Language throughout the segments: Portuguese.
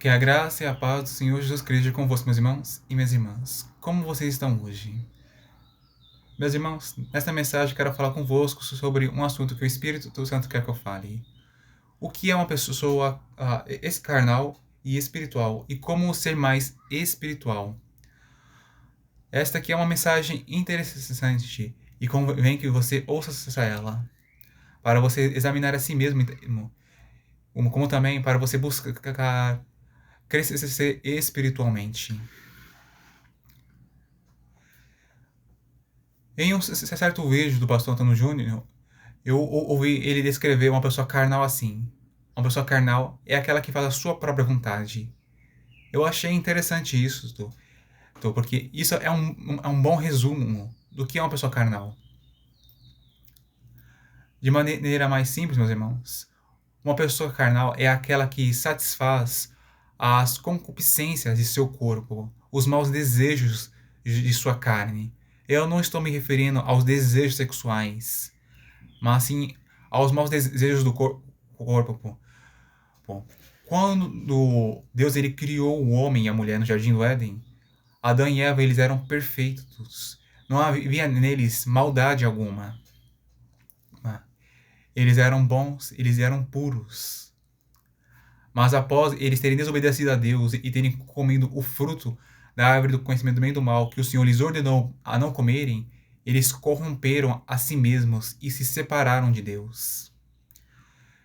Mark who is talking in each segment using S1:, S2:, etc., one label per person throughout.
S1: Que a graça e a paz do Senhor Jesus Cristo seja convosco, meus irmãos e minhas irmãs. Como vocês estão hoje? Meus irmãos, nesta mensagem quero falar convosco sobre um assunto que o Espírito Santo quer que eu fale. O que é uma pessoa carnal e espiritual e como ser mais espiritual? Esta aqui é uma mensagem interessante e convém que você ouça ela, para você examinar a si mesmo, como também para você buscar crescer espiritualmente. Em um certo vídeo do pastor Antônio Júnior, eu ouvi ele descrever uma pessoa carnal assim. Uma pessoa carnal é aquela que faz a sua própria vontade. Eu achei interessante isso, porque isso é um bom resumo do que é uma pessoa carnal. De maneira mais simples, meus irmãos, uma pessoa carnal é aquela que satisfaz as concupiscências de seu corpo, os maus desejos de sua carne. Eu não estou me referindo aos desejos sexuais, mas sim aos maus desejos do corpo. Bom, quando Deus ele criou o homem e a mulher no Jardim do Éden, Adão e Eva eles eram perfeitos. Não havia neles maldade alguma. Eles eram bons, eles eram puros. Mas após eles terem desobedecido a Deus e terem comido o fruto da árvore do conhecimento do bem e do mal, que o Senhor lhes ordenou a não comerem, eles corromperam a si mesmos e se separaram de Deus.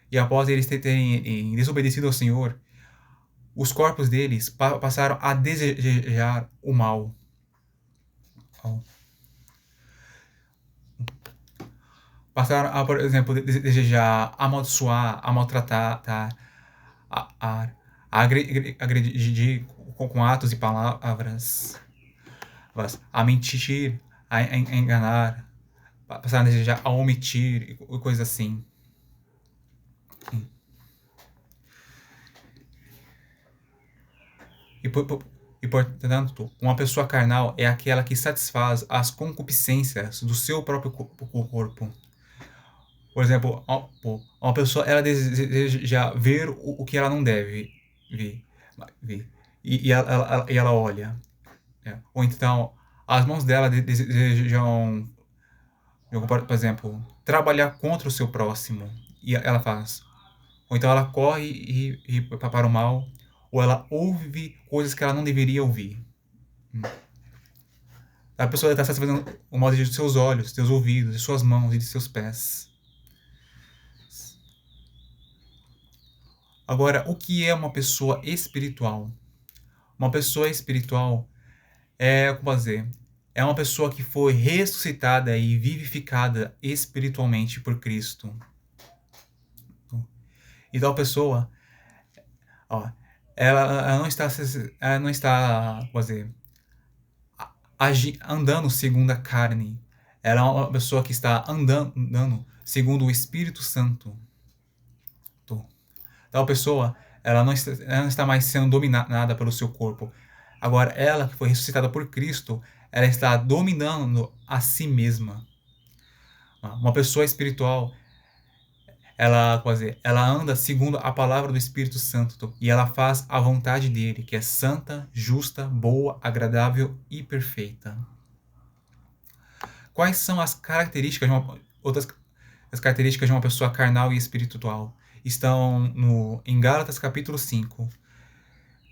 S1: E após eles terem desobedecido ao Senhor, os corpos deles passaram a desejar o mal. Passaram a, por exemplo, desejar amaldiçoar, a maltratar, a agredir com atos e palavras, a mentir, a enganar, passaram a desejar a omitir e coisas assim. E, portanto, uma pessoa carnal é aquela que satisfaz as concupiscências do seu próprio corpo. Por exemplo, uma pessoa ela deseja ver o que ela não deve ver. E ela olha. Ou então, as mãos dela desejam, por exemplo, trabalhar contra o seu próximo. E ela faz. Ou então ela corre e para o mal. Ou ela ouve coisas que ela não deveria ouvir. A pessoa está satisfazendo o mal de seus olhos, de seus ouvidos, de suas mãos e de seus pés. Agora, o que é uma pessoa espiritual? Uma pessoa espiritual é uma pessoa que foi ressuscitada e vivificada espiritualmente por Cristo. E tal pessoa, ela não está, andando segundo a carne. Ela é uma pessoa que está andando segundo o Espírito Santo. Tal pessoa, ela não está mais sendo dominada pelo seu corpo. Agora, ela que foi ressuscitada por Cristo, ela está dominando a si mesma. Uma pessoa espiritual, ela anda segundo a palavra do Espírito Santo e ela faz a vontade dele, que é santa, justa, boa, agradável e perfeita. Quais são as características as características de uma pessoa carnal e espiritual? Estão em Gálatas capítulo 5,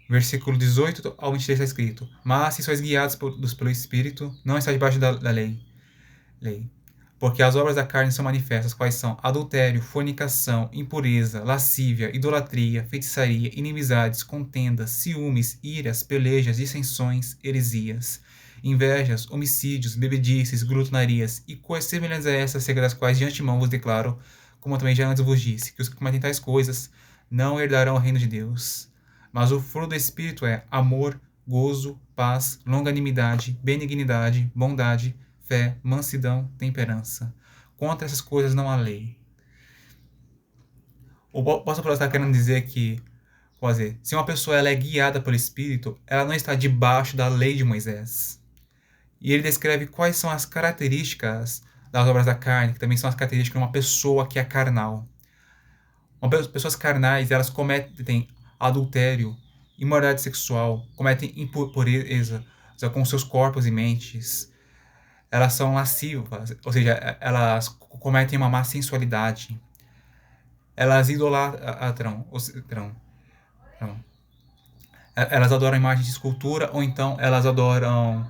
S1: versículo 18 ao 23 está escrito: mas se sois guiados pelo Espírito, não estáis debaixo da lei. Porque as obras da carne são manifestas, quais são adultério, fornicação, impureza, lascívia, idolatria, feitiçaria, inimizades, contendas, ciúmes, iras, pelejas, dissensões, heresias, invejas, homicídios, bebedices, glutonarias e coisas semelhantes a essas, acerca das quais de antemão vos declaro, como também já antes vos disse, que os que cometem tais coisas não herdarão o reino de Deus. Mas o fruto do Espírito é amor, gozo, paz, longanimidade, benignidade, bondade, fé, mansidão, temperança. Contra essas coisas não há lei. O apóstolo Paulo está querendo dizer que, se uma pessoa ela é guiada pelo Espírito, ela não está debaixo da lei de Moisés. E ele descreve quais são as características das obras da carne, que também são as características de uma pessoa que é carnal. Pessoas carnais, elas cometem adultério, imoralidade sexual, cometem impureza com seus corpos e mentes. Elas são lascivas, ou seja, elas cometem uma má sensualidade. Elas idolatram, elas adoram imagens de escultura, ou então elas adoram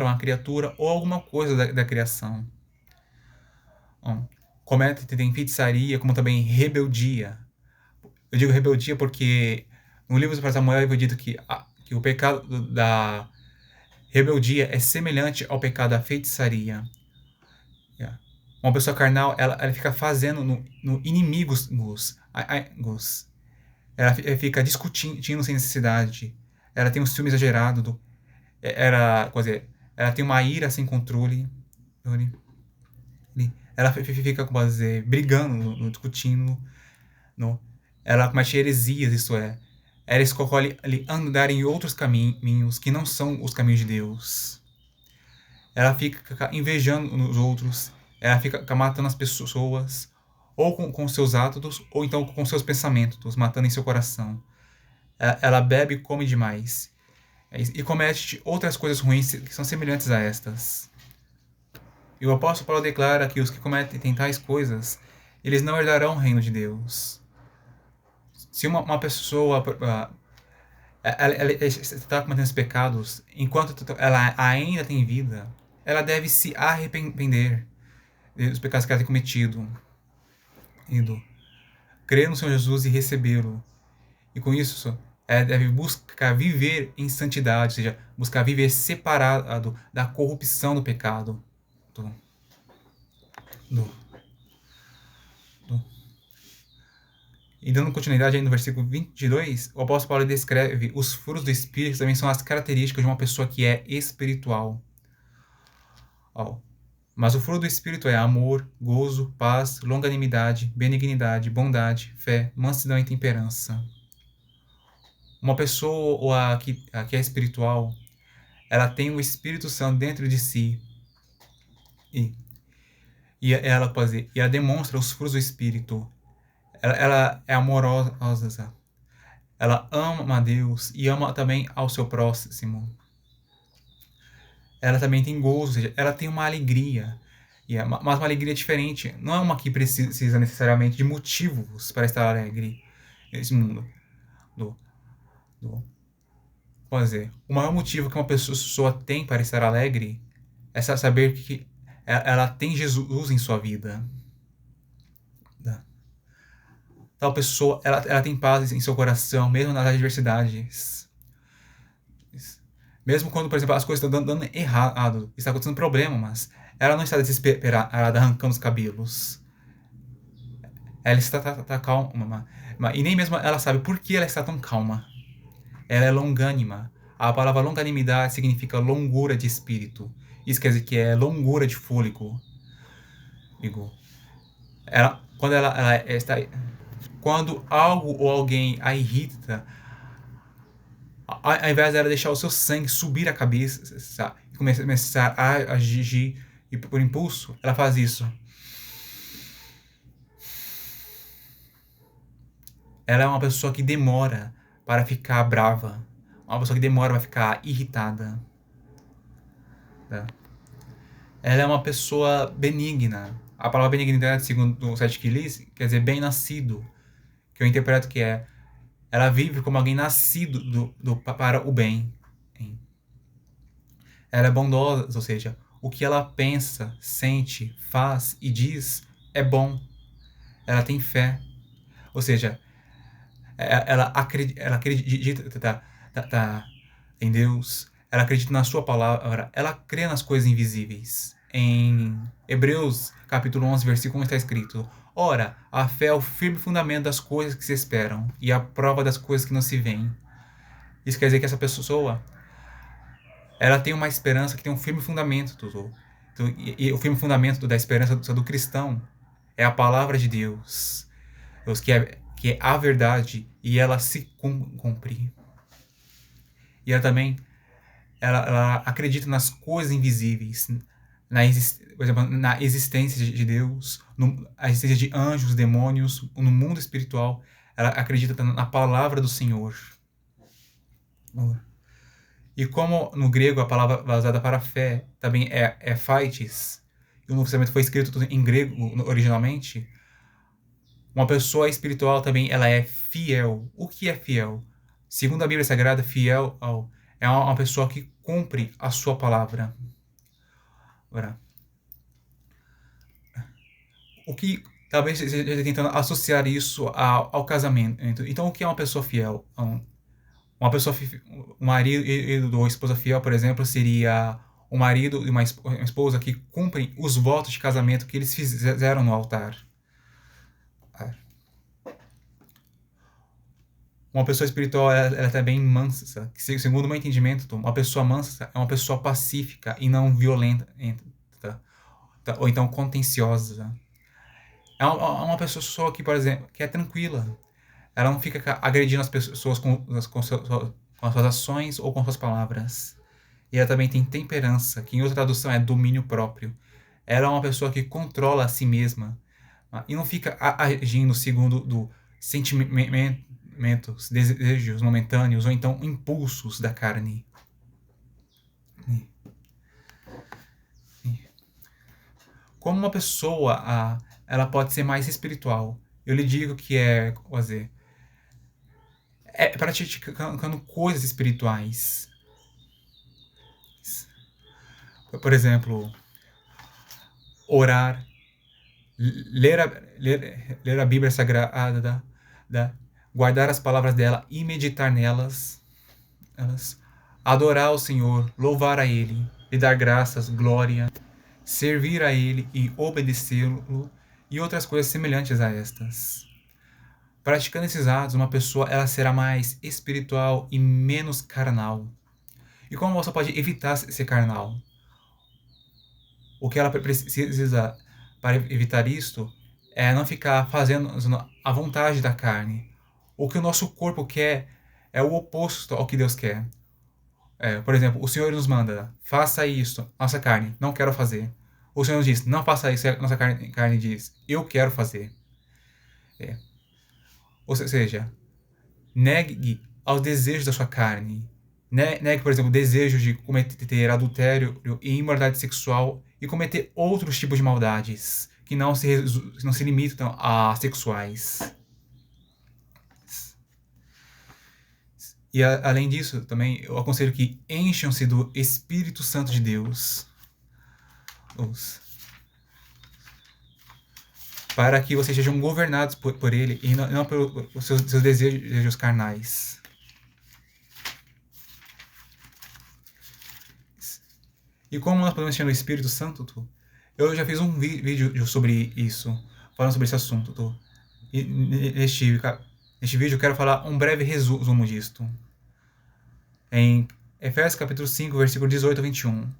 S1: a criatura ou alguma coisa da criação. Cometem feitiçaria, como também rebeldia. Eu digo rebeldia porque no livro do profeta Samuel é dito que o pecado da rebeldia é semelhante ao pecado da feitiçaria. Uma pessoa carnal, ela fica fazendo no inimigos. Ela fica discutindo sem necessidade. Ela tem um ciúme exagerado. Ela tem uma ira sem controle. Ela fica, como dizer, brigando, discutindo. Ela comete heresias, isto é. Ela escolhe andar em outros caminhos que não são os caminhos de Deus. Ela fica invejando nos outros. Ela fica matando as pessoas, ou com seus atos, ou então com seus pensamentos, matando em seu coração. Ela bebe e come demais. E comete outras coisas ruins que são semelhantes a estas. E o apóstolo Paulo declara que os que cometem tais coisas, eles não herdarão o reino de Deus. Se uma pessoa ela está cometendo esses pecados, enquanto ela ainda tem vida, ela deve se arrepender dos pecados que ela tem cometido, crer no Senhor Jesus e recebê-lo. E com isso, ela deve buscar viver em santidade, ou seja, buscar viver separado da corrupção do pecado. E dando continuidade aí no versículo 22, o apóstolo Paulo descreve os frutos do Espírito, que também são as características de uma pessoa que é espiritual. Mas o fruto do Espírito é amor, gozo, paz, longanimidade, benignidade, bondade, fé, mansidão e temperança. Uma pessoa que é espiritual, ela tem o Espírito Santo dentro de si. E ela demonstra os frutos do Espírito. Ela é amorosa. Ela ama a Deus e ama também ao seu próximo. Ela também tem gozo, ou seja, ela tem uma alegria. Mas uma alegria diferente. Não é uma que precisa necessariamente de motivos para estar alegre nesse mundo. O maior motivo que uma pessoa tem para estar alegre é saber que ela tem Jesus em sua vida. Tal pessoa, ela tem paz em seu coração, mesmo nas adversidades. Mesmo quando, por exemplo, as coisas estão dando errado, está acontecendo problema, mas ela não está desesperada, arrancando os cabelos. Ela está calma, e nem mesmo ela sabe por que ela está tão calma. Ela é longânima. A palavra longanimidade significa longura de espírito. Isso quer dizer que é longura de fôlego. Quando algo ou alguém a irrita, ao invés dela deixar o seu sangue subir a cabeça e começar a agir por impulso, ela faz isso. Ela é uma pessoa que demora para ficar brava. Uma pessoa que demora para ficar irritada. Ela é uma pessoa benigna. A palavra benignidade, segundo o Seth Klis, quer dizer bem-nascido. Que eu interpreto que ela vive como alguém nascido para o bem. Ela é bondosa, ou seja, o que ela pensa, sente, faz e diz é bom. Ela tem fé. Ou seja, ela acredita em Deus. Ela acredita na sua palavra. Ela crê nas coisas invisíveis. Em Hebreus, capítulo 11, versículo 1 está escrito: ora, a fé é o firme fundamento das coisas que se esperam e a prova das coisas que não se veem. Isso quer dizer que essa pessoa, ela tem uma esperança que tem um firme fundamento. E o firme fundamento da esperança do cristão é a palavra de Deus, que é a verdade, e ela se cumpre. E ela também ela acredita nas coisas invisíveis, por exemplo, na existência de Deus, na existência de anjos, demônios, no mundo espiritual. Ela acredita na palavra do Senhor. E como no grego a palavra usada para fé também é phaites, e o Novo Testamento foi escrito tudo em grego originalmente, uma pessoa espiritual também ela é fiel. O que é fiel? Segundo a Bíblia Sagrada, é uma pessoa que cumpre a sua palavra. Ora, o que talvez esteja tentando associar isso ao casamento. Então, o que é uma pessoa fiel? Uma pessoa, um marido ou esposa fiel, por exemplo, seria um marido e uma esposa que cumprem os votos de casamento que eles fizeram no altar. Uma pessoa espiritual, ela é também mansa. Segundo o meu entendimento, uma pessoa mansa é uma pessoa pacífica e não violenta, ou então contenciosa. É uma pessoa que, por exemplo, que é tranquila. Ela não fica agredindo as pessoas com as suas ações ou com suas palavras. E ela também tem temperança, que em outra tradução é domínio próprio. Ela é uma pessoa que controla a si mesma e não fica agindo segundo do sentimentos, desejos momentâneos ou então impulsos da carne. Como uma pessoa, ela pode ser mais espiritual? Eu lhe digo que é praticando coisas espirituais. Por exemplo, orar, ler a Bíblia Sagrada, guardar as palavras dela e meditar nelas, adorar o Senhor, louvar a Ele, lhe dar graças, glória, servir a Ele e obedecê-lo e outras coisas semelhantes a estas. Praticando esses atos, uma pessoa ela será mais espiritual e menos carnal. E como você pode evitar ser carnal? O que ela precisa para evitar isto é não ficar fazendo a vontade da carne. O que o nosso corpo quer é o oposto ao que Deus quer. Por exemplo, o Senhor nos manda, faça isso, nossa carne, não quero fazer. O Senhor nos diz, não faça isso, nossa carne diz, eu quero fazer. Ou seja, negue aos desejos da sua carne. Negue, por exemplo, o desejo de cometer adultério e imoralidade sexual e cometer outros tipos de maldades que não se limitam a sexuais. E além disso, também eu aconselho que encham-se do Espírito Santo de Deus. Para que vocês sejam governados por ele e não pelos seus desejos carnais. E como nós podemos encher no Espírito Santo, eu já fiz um vídeo sobre isso, falando sobre esse assunto. E neste vídeo eu quero falar um breve resumo disto. Em Efésios capítulo 5, versículo 18 a 21.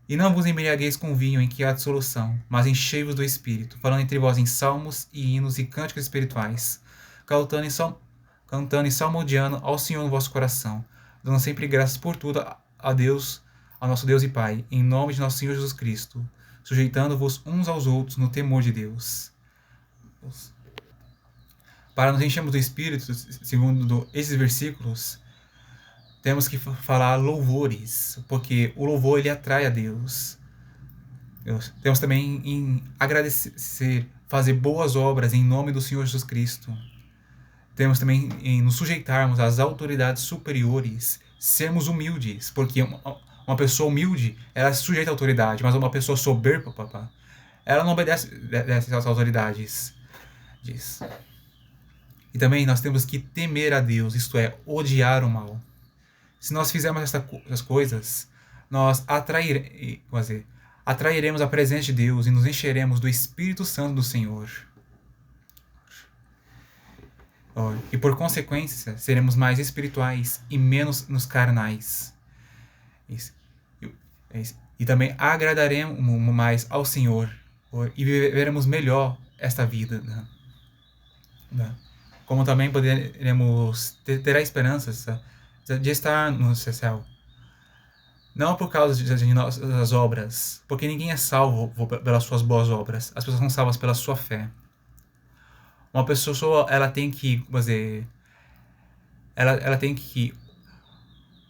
S1: E não vos embriagueis com vinho em que há dissolução, mas enchei-vos do Espírito, falando entre vós em salmos e hinos e cânticos espirituais, cantando e salmodiando ao Senhor no vosso coração, dando sempre graças por tudo a Deus, ao nosso Deus e Pai, em nome de nosso Senhor Jesus Cristo, sujeitando-vos uns aos outros no temor de Deus. Para nos enchermos do Espírito, segundo esses versículos, temos que falar louvores, porque o louvor ele atrai a Deus. Temos também em agradecer, fazer boas obras em nome do Senhor Jesus Cristo. Temos também em nos sujeitarmos às autoridades superiores, sermos humildes, porque uma pessoa humilde, ela se sujeita à autoridade, mas uma pessoa soberba, ela não obedece às autoridades. Diz. E também nós temos que temer a Deus, isto é, odiar o mal. Se nós fizermos essas coisas, nós atrairemos a presença de Deus e nos encheremos do Espírito Santo do Senhor. E por consequência, seremos mais espirituais e menos nos carnais. E também agradaremos mais ao Senhor e viveremos melhor esta vida. Como também poderemos ter a esperança de estar no céu. Não por causa de nossas obras, porque ninguém é salvo pelas suas boas obras. As pessoas são salvas pela sua fé. Uma pessoa, ela tem que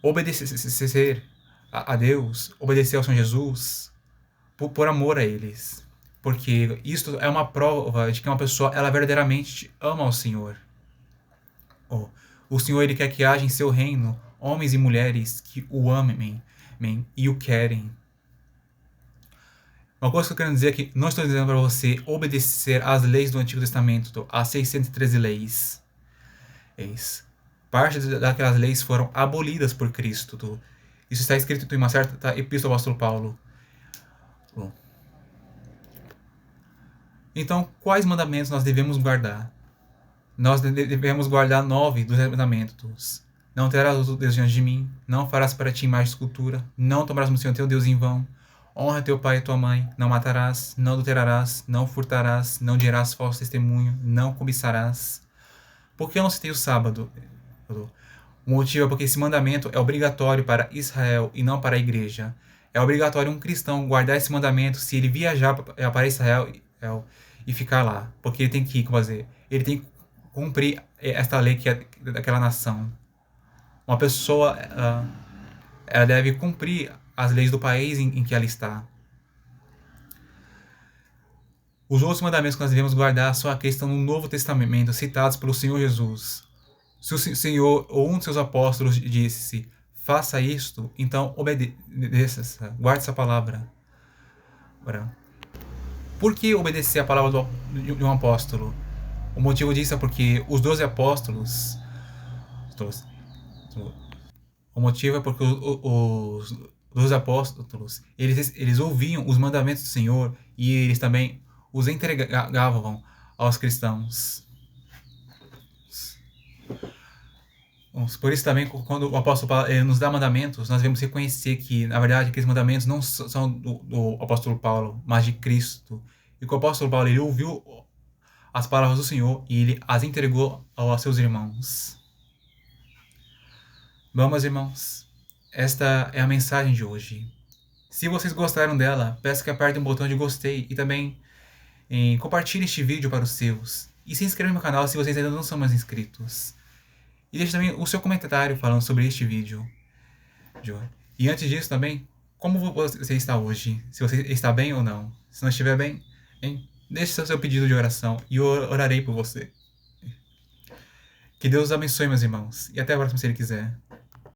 S1: obedecer a Deus, obedecer ao Senhor Jesus, por amor a eles. Porque isto é uma prova de que uma pessoa, ela verdadeiramente ama ao Senhor. O Senhor, ele quer que haja em seu reino homens e mulheres que o amem e o querem. Uma coisa que eu quero dizer é que não estou dizendo para você obedecer às leis do Antigo Testamento, às 613 leis. Parte daquelas leis foram abolidas por Cristo. Isso está escrito em uma certa epístola do apóstolo Paulo. Então, quais mandamentos nós devemos guardar? Nós devemos guardar 9 dos mandamentos. Não terás outro Deus diante de mim, não farás para ti imagem de escultura, não tomarás o Senhor teu Deus em vão, honra teu pai e tua mãe, não matarás, não adulterarás, não furtarás, não dirás falso testemunho, não cobiçarás. Por que eu não citei o sábado? O motivo é porque esse mandamento é obrigatório para Israel e não para a igreja. É obrigatório um cristão guardar esse mandamento se ele viajar para Israel e ficar lá. Porque ele tem que, ele tem que cumprir esta lei que é daquela nação. Uma pessoa ela deve cumprir as leis do país em que ela está. Os outros mandamentos que nós devemos guardar são aqueles que estão no Novo Testamento, citados pelo Senhor Jesus. Se o Senhor ou um de seus apóstolos disse, faça isto, então obedeça, guarde essa palavra. Por que obedecer a palavra de um apóstolo? O motivo disso é porque os 12 apóstolos... O motivo é porque os 12 apóstolos, eles ouviam os mandamentos do Senhor e eles também os entregavam aos cristãos. Por isso também, quando o apóstolo Paulo nos dá mandamentos, nós devemos reconhecer que, na verdade, aqueles mandamentos não são do apóstolo Paulo, mas de Cristo. E que o apóstolo Paulo, ele ouviu as palavras do Senhor e ele as entregou aos seus irmãos. Bom, meus irmãos, esta é a mensagem de hoje. Se vocês gostaram dela, peço que apertem o botão de gostei e também compartilhe este vídeo para os seus. E se inscreva no meu canal se vocês ainda não são mais inscritos. E deixe também o seu comentário falando sobre este vídeo. E antes disso também, como você está hoje? Se você está bem ou não? Se não estiver bem, deixe o seu pedido de oração e eu orarei por você. Que Deus os abençoe, meus irmãos. E até a próxima, se Ele quiser.